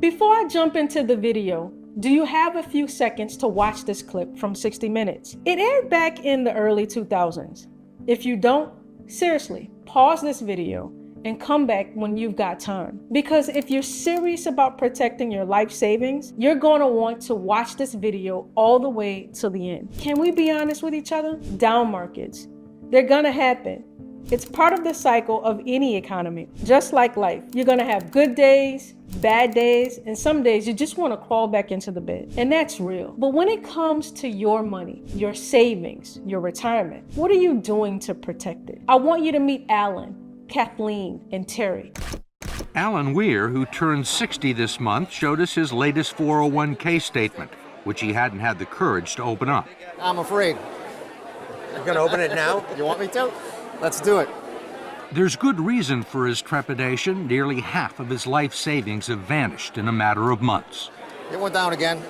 Before I jump into the video, do you have a few seconds to watch this clip from 60 Minutes? It aired back in the early 2000s. If you don't, seriously, pause this video and come back when you've got time. Because if you're serious about protecting your life savings, you're gonna want to watch this video all the way to the end. Can we be honest with each other? Down markets, they're gonna happen. It's part of the cycle of any economy. Just like life, you're gonna have good days, bad days, and some days you just wanna crawl back into the bed. And that's real. But when it comes to your money, your savings, your retirement, what are you doing to protect it? I want you to meet Alan, Kathleen, and Terry. Alan Weir, who turned 60 this month, showed us his latest 401k statement, which he hadn't had the courage to open up. I'm afraid. You're gonna open it now? You want me to? Let's do it. There's good reason for his trepidation. Nearly half of his life savings have vanished in a matter of months. It went down again.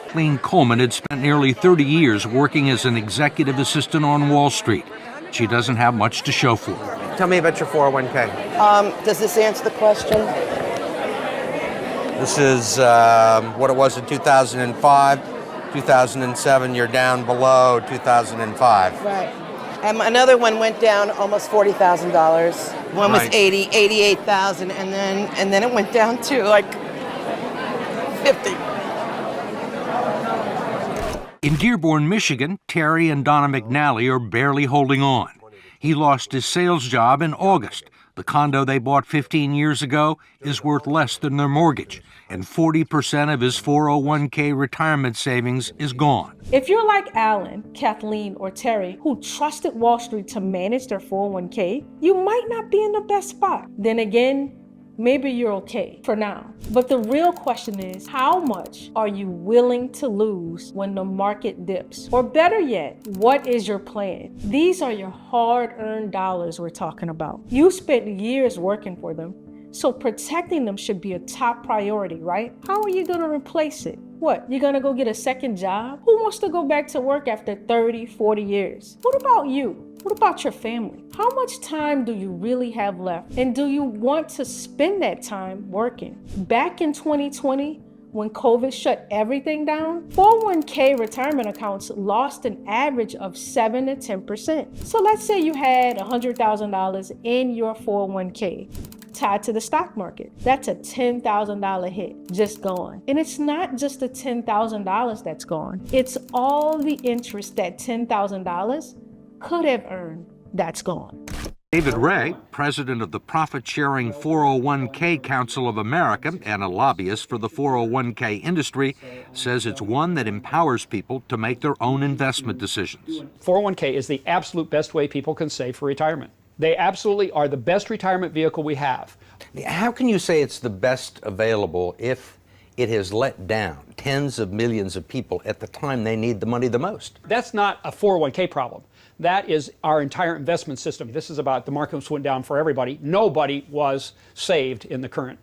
Kathleen Coleman had spent nearly 30 years working as an executive assistant on Wall Street. She doesn't have much to show for it. Tell me about your 401k. Does this answer the question? This is what it was in 2005. 2007, you're down below 2005. Right. And another one went down almost $40,000. One was Right. 88,000, and then it went down to like 50. In Dearborn, Michigan, Terry and Donna McNally are barely holding on. He lost his sales job in August. The condo they bought 15 years ago is worth less than their mortgage, and 40% of his 401k retirement savings is gone. If you're like Alan, Kathleen, or Terry, who trusted Wall Street to manage their 401k, you might not be in the best spot. Then again, maybe you're okay for now. But the real question is, how much are you willing to lose when the market dips? Or better yet, what is your plan? These are your hard-earned dollars we're talking about. You spent years working for them, so protecting them should be a top priority, right? How are you gonna replace it? What, you're gonna go get a second job? Who wants to go back to work after 30, 40 years? What about you? What about your family? How much time do you really have left? And do you want to spend that time working? Back in 2020, when COVID shut everything down, 401k retirement accounts lost an average of 7 to 10%. So let's say you had $100,000 in your 401k tied to the stock market. That's a $10,000 hit, just gone. And it's not just the $10,000 that's gone. It's all the interest that $10,000 could have earned that's gone. David Ray, president of the Profit-Sharing 401k Council of America and a lobbyist for the 401k industry, says it's one that empowers people to make their own investment decisions. 401k is the absolute best way people can save for retirement. They absolutely are the best retirement vehicle we have. How can you say it's the best available if it has let down tens of millions of people at the time they need the money the most? That's not a 401k problem. That is our entire investment system. This is about the markets went down for everybody. Nobody was saved in the current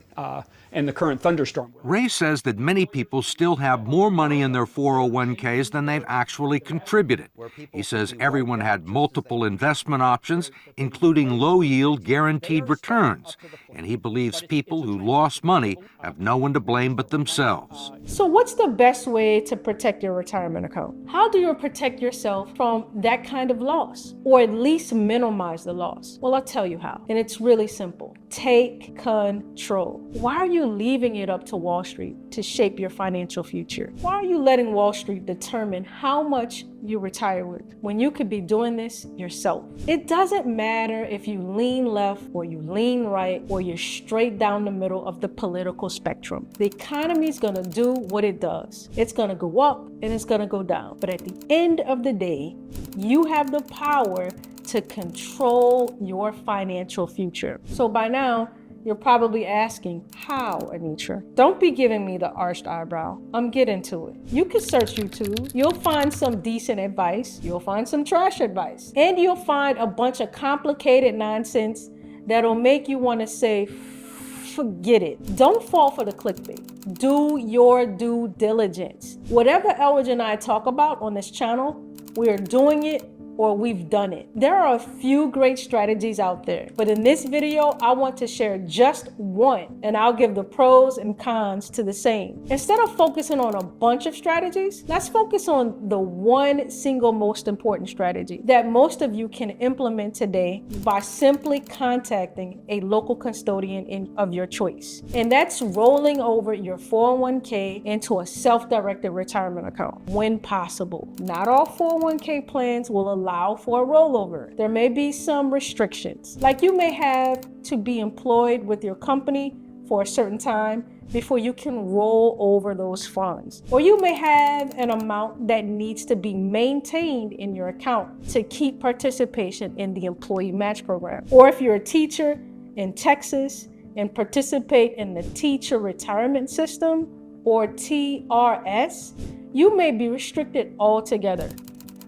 thunderstorm. Ray says that many people still have more money in their 401ks than they've actually contributed. He says everyone had multiple investment options, including low-yield guaranteed returns, and he believes people who lost money have no one to blame but themselves. So what's the best way to protect your retirement account? How do you protect yourself from that kind of loss, or at least minimize the loss? Well, I'll tell you how, and it's really simple. Take control. Why are you leaving it up to Wall Street to shape your financial future? Why are you letting Wall Street determine how much you retire with when you could be doing this yourself? It doesn't matter if you lean left or you lean right or you're straight down the middle of the political spectrum. The economy is gonna do what it does. It's gonna go up and it's gonna go down. But at the end of the day, you have the power to control your financial future. So by now, you're probably asking, how, Anitra? Don't be giving me the arched eyebrow. I'm getting to it. You can search YouTube. You'll find some decent advice. You'll find some trash advice. And you'll find a bunch of complicated nonsense that'll make you want to say, forget it. Don't fall for the clickbait. Do your due diligence. Whatever Elridge and I talk about on this channel, we are doing it or we've done it. There are a few great strategies out there, but in this video, I want to share just one, and I'll give the pros and cons to the same. Instead of focusing on a bunch of strategies, let's focus on the one single most important strategy that most of you can implement today by simply contacting a local custodian of your choice. And that's rolling over your 401k into a self-directed retirement account when possible. Not all 401k plans will allow for a rollover. There may be some restrictions, like you may have to be employed with your company for a certain time before you can roll over those funds. Or you may have an amount that needs to be maintained in your account to keep participation in the employee match program. Or if you're a teacher in Texas and participate in the teacher retirement system, or TRS, you may be restricted altogether.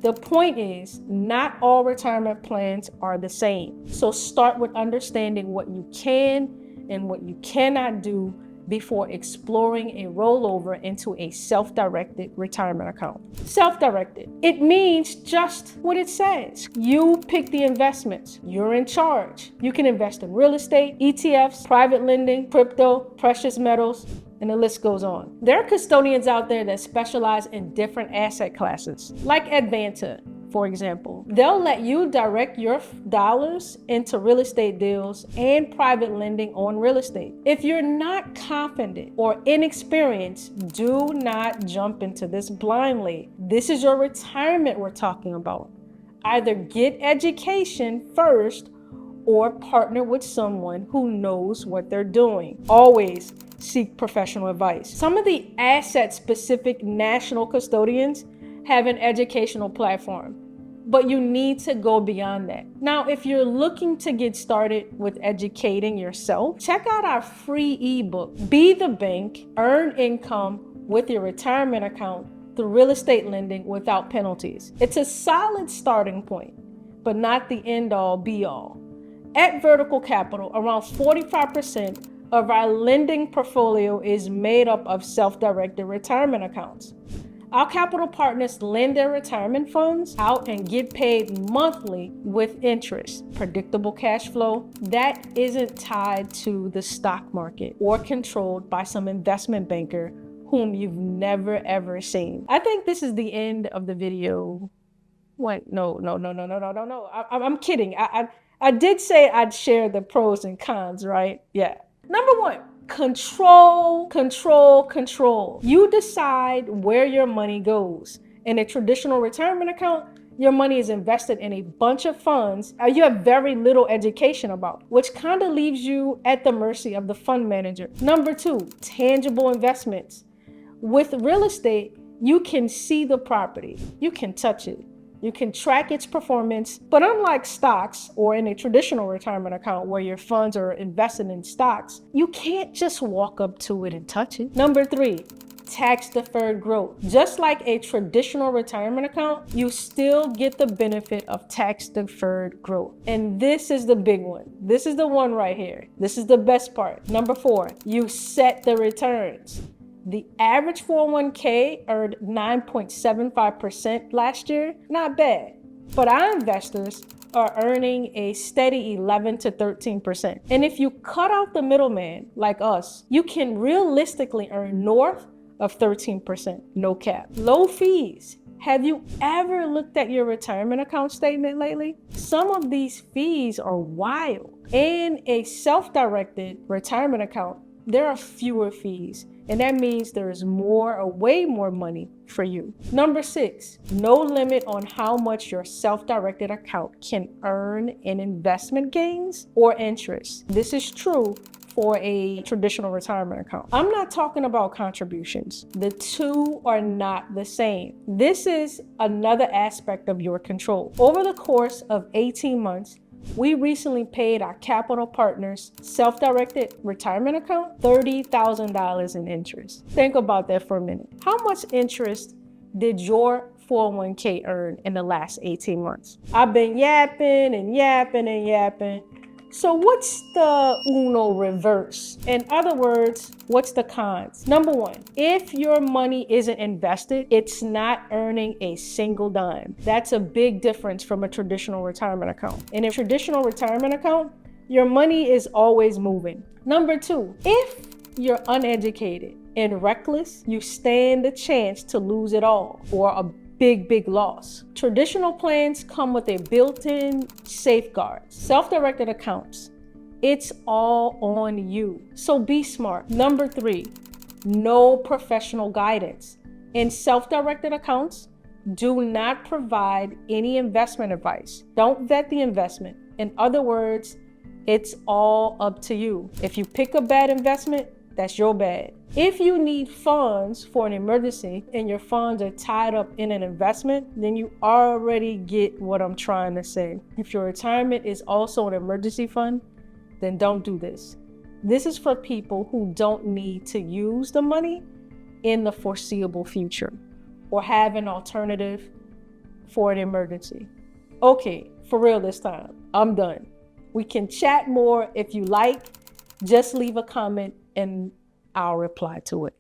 The point is, not all retirement plans are the same. So start with understanding what you can and what you cannot do before exploring a rollover into a self-directed retirement account. Self-directed, it means just what it says. You pick the investments. You're in charge. You can invest in real estate, ETFs, private lending, crypto, precious metals, and the list goes on. There are custodians out there that specialize in different asset classes, like Advanta, for example. They'll let you direct your dollars into real estate deals and private lending on real estate. If you're not confident or inexperienced, do not jump into this blindly. This is your retirement we're talking about. Either get education first or partner with someone who knows what they're doing. Always seek professional advice. Some of the asset-specific national custodians have an educational platform, but you need to go beyond that. Now, if you're looking to get started with educating yourself, check out our free ebook, Be the Bank, Earn Income with Your Retirement Account Through Real Estate Lending Without Penalties. It's a solid starting point, but not the end-all, be-all. At Vertical Capital, around 45% of our lending portfolio is made up of self-directed retirement accounts. Our capital partners lend their retirement funds out and get paid monthly with interest, predictable cash flow that isn't tied to the stock market or controlled by some investment banker whom you've never ever seen. I think this is the end of the video. What? No. I'm kidding. I did say I'd share the pros and cons, right? Yeah. Number one, control. You decide where your money goes. In a traditional retirement account, your money is invested in a bunch of funds you have very little education about, which kind of leaves you at the mercy of the fund manager. Number two, tangible investments. With real estate, you can see the property. You can touch it. You can track its performance, but unlike stocks or in a traditional retirement account where your funds are invested in stocks, you can't just walk up to it and touch it. Number three, tax-deferred growth. Just like a traditional retirement account, you still get the benefit of tax-deferred growth. And this is the big one. This is the one right here. This is the best part. Number four, you set the returns. The average 401k earned 9.75% last year. Not bad. But our investors are earning a steady 11 to 13%. And if you cut out the middleman like us, you can realistically earn north of 13%, no cap. Low fees. Have you ever looked at your retirement account statement lately? Some of these fees are wild. In a self-directed retirement account, there are fewer fees. And that means there is more or way more money for you. Number six, no limit on how much your self-directed account can earn in investment gains or interest. This is true for a traditional retirement account. I'm not talking about contributions. The two are not the same. This is another aspect of your control. Over the course of 18 months, we recently paid our capital partners' self-directed retirement account $30,000 in interest. Think about that for a minute. How much interest did your 401k earn in the last 18 months? I've been yapping, So what's the Uno reverse? In other words, what's the cons? Number one, if your money isn't invested, it's not earning a single dime. That's a big difference from a traditional retirement account. In a traditional retirement account, your money is always moving. Number two, if you're uneducated and reckless, you stand a chance to lose it all or a big loss. Traditional plans come with a built-in safeguard. Self-directed accounts, it's all on you. So be smart. Number three, no professional guidance. In self-directed accounts, do not provide any investment advice. Don't vet the investment. In other words, it's all up to you. If you pick a bad investment, that's your bad. If you need funds for an emergency and your funds are tied up in an investment, then you already get what I'm trying to say. If your retirement is also an emergency fund, then don't do this. This is for people who don't need to use the money in the foreseeable future or have an alternative for an emergency. Okay, for real this time, I'm done. We can chat more if you like. Just leave a comment and I'll reply to it.